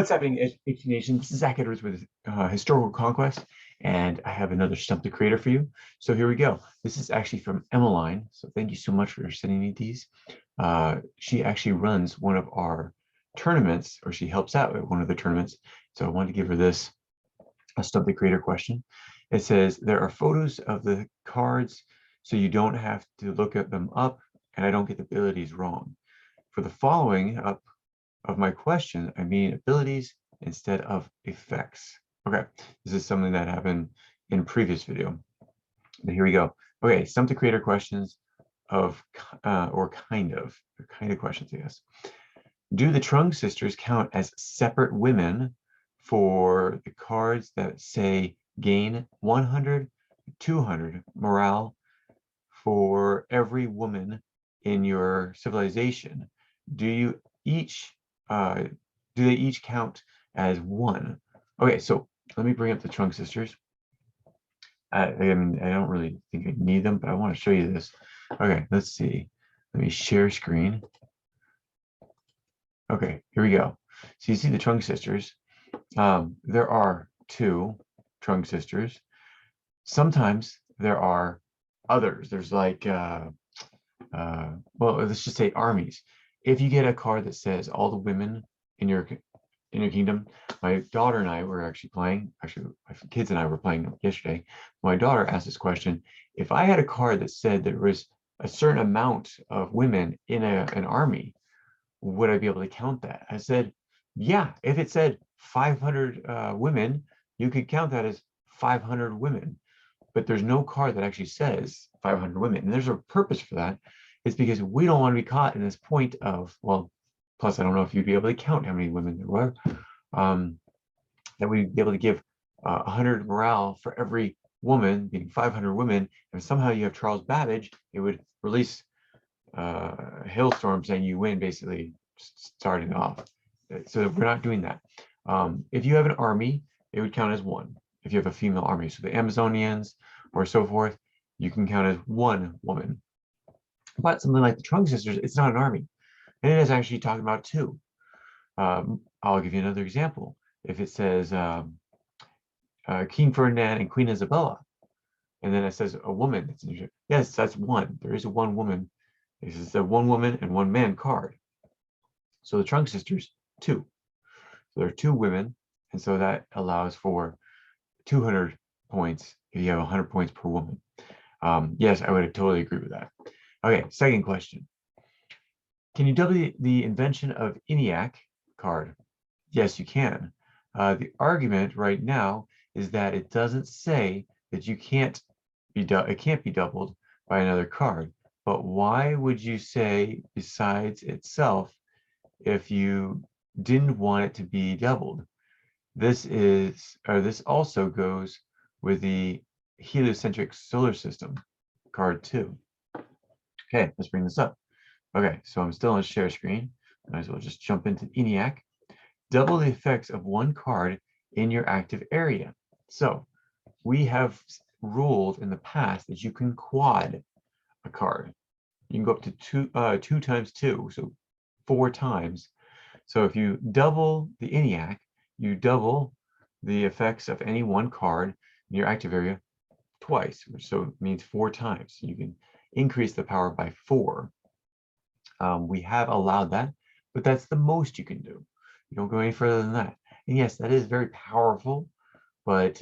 What's happening, HT Nation? This is Zach Edwards with Historical Conquest, and I have another Stump the Creator for you. So here we go. This is actually from Emmaline. So thank you so much for sending me these. She actually runs one of our tournaments, or she helps out at one of the tournaments. So I wanted to give her this, a Stump the Creator question. It says, there are photos of the cards, so you don't have to look at them up, and I don't get the abilities wrong. For the following up of my question, I mean abilities instead of effects. Okay, this is something that happened in a previous video, but here we go. Okay, Stump the Creator questions of, or kind of questions, I guess. Do the Trung Sisters count as separate women for the cards that say gain 100, 200 morale for every woman in your civilization? Do they each count as one? Okay, so let me bring up the Trung Sisters. I mean, I don't really think I need them, but I want to show you this. Okay, let's see. Let me share screen. Okay, here we go. So you see the Trung Sisters. There are two Trung Sisters. Sometimes there are others. There's like, well, let's just say armies. If you get a card that says all the women in your kingdom, my daughter and I were actually playing, my kids and I were playing yesterday. My daughter asked this question: if I had a card that said there was a certain amount of women in an army, would I be able to count that? I said, yeah, if it said 500 women, you could count that as 500 women. But there's no card that actually says 500 women. And there's a purpose for that. It's because we don't want to be caught in this point of, well, plus I don't know if you'd be able to count how many women there were, that we'd be able to give 100 morale for every woman, being 500 women. And somehow you have Charles Babbage, it would release a hailstorm saying you win, basically starting off. So we're not doing that. If you have an army, it would count as one. If you have a female army, so the Amazonians or so forth, you can count as one woman. But something like the Trung Sisters, it's not an army, and it is actually talking about two. I'll give you another example. If it says King Ferdinand and Queen Isabella, and then it says a woman, yes, that's one. There is a one woman. This is a one woman and one man card. So the Trung Sisters, two. So there are two women, and so that allows for 200 points if you have 100 points per woman. Yes, I would totally agree with that. Okay, second question. Can you double the Invention of Eniac card? Yes, you can. The argument right now is that it doesn't say that it can't be doubled by another card. But why would you say besides itself if you didn't want it to be doubled? This also goes with the Heliocentric solar system card too. Okay, let's bring this up. Okay, so I'm still on share screen. Might as well just jump into Eniac. Double the effects of one card in your active area. So we have ruled in the past that you can quad a card. You can go up to 2 times 2, so 4 times. So if you double the Eniac, you double the effects of any one card in your active area twice, which so means 4 times. You can increase the power by 4. We have allowed that, but that's the most you can do. You don't go any further than that. And yes, that is very powerful, but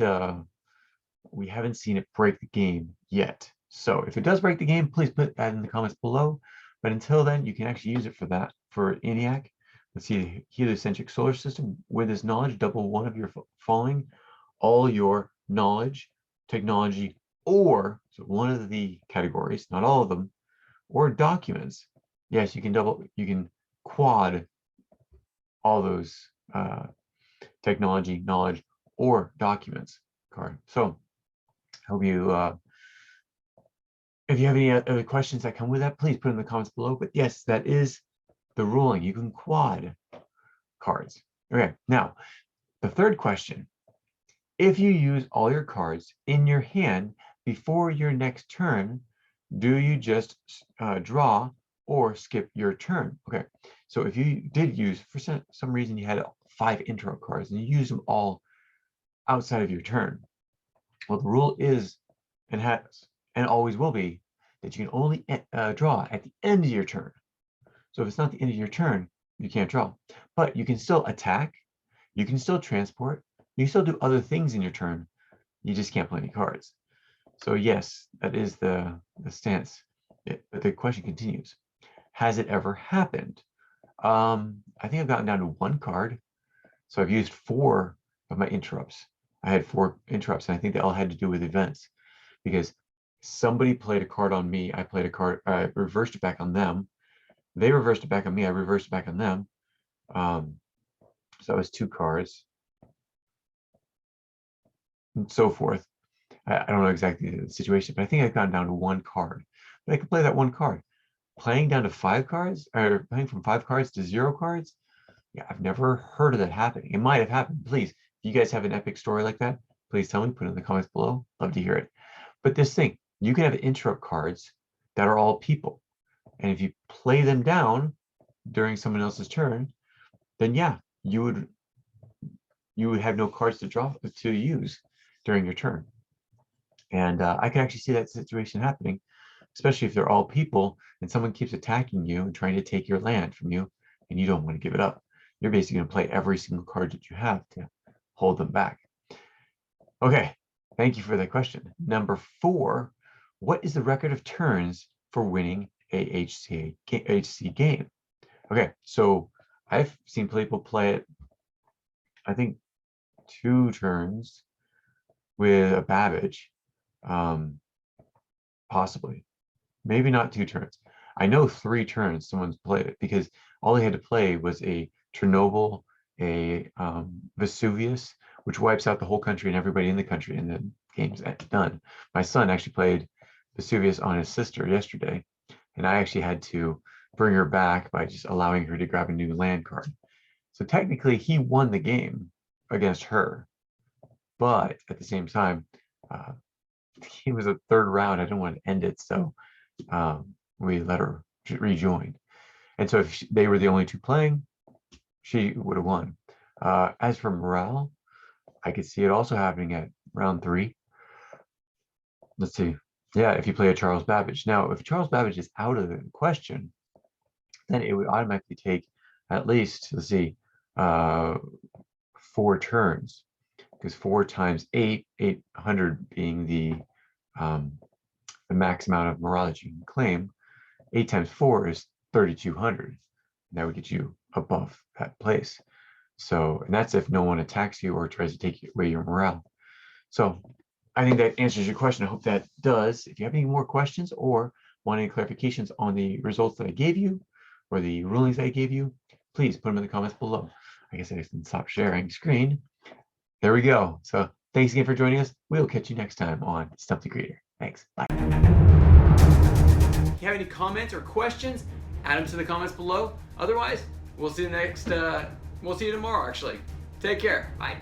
we haven't seen it break the game yet. So if it does break the game, please put that in the comments below. But until then, you can actually use it for that, for Eniac. Let's see, the heliocentric solar system. With this knowledge, double one of your following: all your knowledge, technology, or, so one of the categories, not all of them, or documents. Yes, you can quad all those technology, knowledge, or documents card. So hope you, if you have any other questions that come with that, please put in the comments below. But yes, that is the ruling. You can quad cards. Okay, now the third question: if you use all your cards in your hand before your next turn, do you just draw or skip your turn? Okay, so if you did use, for some reason you had 5 interrupt cards and you use them all outside of your turn. Well, the rule is, and has, and always will be, that you can only draw at the end of your turn. So if it's not the end of your turn, you can't draw. But you can still attack, you can still transport, you can still do other things in your turn. You just can't play any cards. So yes, that is the stance. But the question continues. Has it ever happened? I think I've gotten down to 1 card. So I've used 4 of my interrupts. I had 4 interrupts, and I think they all had to do with events, because somebody played a card on me. I played a card, I reversed it back on them. They reversed it back on me. I reversed it back on them. So that was 2 cards, and so forth. I don't know exactly the situation, but I think I've gotten down to 1 card. But I could play that 1 card. Playing down to 5 cards, or playing from 5 cards to 0 cards, yeah, I've never heard of that happening. It might have happened. Please, if you guys have an epic story like that, please tell me, put it in the comments below. Love to hear it. But this thing, you can have interrupt cards that are all people. And if you play them down during someone else's turn, then yeah, you would have no cards to draw to use during your turn. And I can actually see that situation happening, especially if they're all people and someone keeps attacking you and trying to take your land from you, and you don't want to give it up. You're basically going to play every single card that you have to hold them back. Okay, thank you for that question. Number 4, what is the record of turns for winning a HC game? Okay, so I've seen people play it, I think 2 turns with a Babbage, possibly, maybe not 2 turns. I know 3 turns someone's played it, because all they had to play was a Chernobyl, a Vesuvius, which wipes out the whole country and everybody in the country, and the game's done. My son actually played Vesuvius on his sister yesterday, and I actually had to bring her back by just allowing her to grab a new land card. So technically he won the game against her, but at the same time, it was a 3rd round. I didn't want to end it, so we let her rejoin. And so if they were the only 2 playing, she would have won. As for morale, I could see it also happening at round 3. Let's see. Yeah, if you play a Charles Babbage. Now, if Charles Babbage is out of the question, then it would automatically take at least, let's see, 4 turns, because 4 times 8, 800 being the max amount of morale that you can claim. 8 times 4 is 3,200. And that would get you above that place. So, and that's if no one attacks you or tries to take away your morale. So I think that answers your question. I hope that does. If you have any more questions or want any clarifications on the results that I gave you or the rulings I gave you, please put them in the comments below. I guess I can stop sharing screen. There we go. So thanks again for joining us. We'll catch you next time on Stump the Creator. Thanks. Bye. If you have any comments or questions, add them to the comments below. Otherwise, we'll see you tomorrow, actually. Take care. Bye.